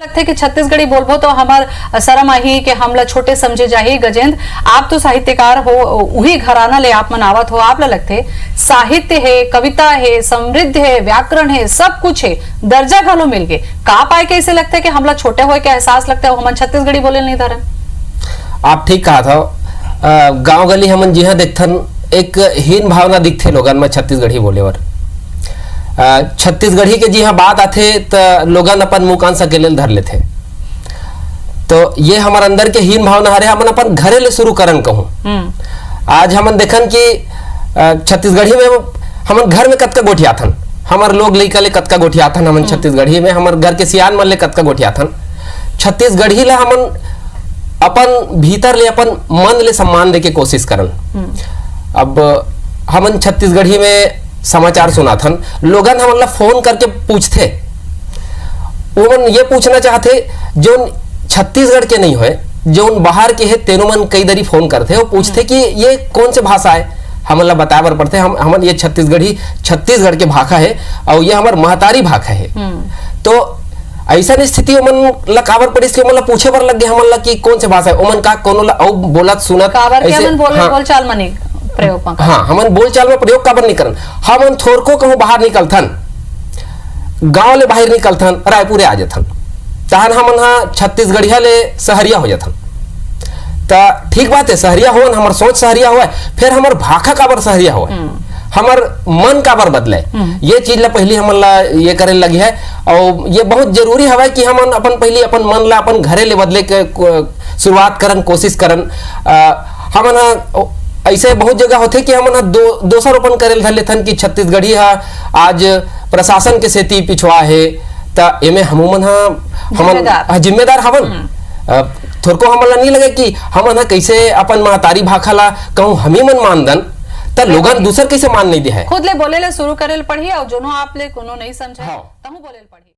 लगते कि छत्तीसगढ़ी बोलबो तो हमार शरम आही कि हमला छोटे समझे जाही। गजेंद्र, आप तो साहित्यकार हो, वही घराना ले आप मनावत हो, आप ला लगते साहित्य है, कविता है, समृद्ध है, व्याकरण है, सब कुछ है, दर्जा घलो मिल गए। का पाए कैसे लगता है कि हमला छोटे हो के एहसास लगता है हम छत्तीसगढ़ी बोले नहीं धरन? आप ठीक कहा था। गांव गली हमन जिहा देखथन एक हीन भावना दिखथे लोगन में छत्तीसगढ़ी बोले वर। छत्तीसगढ़ी के जिहा बात आथे तो लोगन अपन मुंह कान सकेले धर लेथे। तो ये हमार अंदर के हीन भावना हरे हमन अपन घरे ले शुरू करन कहूं। आज हमन देखन कि छत्तीसगढ़ी में हमन घर में कतका गोठियाथन, हमार लोग लइका ले कतका गोठियाथन, हमन छत्तीसगढ़ी में हमार घर के सियान मन ले कतका गोठियाथन। छत्तीसगढ़ी ला हमन अपन भीतर ले अपन मन ले सम्मान दे के कोशिश करन। अब हमन छत्तीसगढ़ी में समाचार सुनाथन, लोगन हमन ला फोन करके पूछते, वो ये पूछना चाहते जो छत्तीसगढ़ के नहीं होए, जो बाहर के है तेनो मन कई दरी फोन करते, वो पूछते कि ये कौन से भाषा है, हमन ला बताए बर पड़ते हमन ये छत्तीसगढ़ के भाषा है और ये हमार महतारी भाषा है। तो ऐसा स्थिति मन ला काबर पड़ी के मन ला पूछे बर लग गए हमन ला कि कौन से भाषा है, ओमन का कोनो ला औ बोलत सुनत काबर के मन बोलचाल मने प्रयोग में। हाँ, हमन बोलचाल में प्रयोग काबर नहीं करन, हमन थोरको कहूं बाहर निकलथन, गांव ले बाहर निकलथन, रायपुर आ जाथन, तहन हमन हा छत्तीसगढ़िया ले सहरिया हो जाथन। ता ठीक बात है, सहरिया होन, हमर सोच सहरिया होए, फिर हमर भाषा काबर सहरिया होए, हमर मन काबर बदले, ये चीज ला पहली हमन ला ये करे लगी है। और ये बहुत जरूरी हवा कि हमन अपन पहली अपन मन ला अपन घरे ले बदले के शुरुआत करन, कोशिश करन। हमन ऐसे बहुत जगह होते कि हमन दोषारोपण करे धर लेथन कि छत्तीसगढ़ी हा आज प्रशासन के सेती पिछवा है, ता एमे हमन हा जिम्मेदार हवन। थोरको हमन ला नहीं लगे कि हमन हा कैसे अपन महतारी भाषा ला कहूं हमी मन मानदन, ता लोगन दूसर कैसे मान नहीं दे है। खुद ले बोले ले शुरू करे ले पढ़ी और जोनो आप ले कोनो नहीं समझे तहु बोले ले पढ़ी।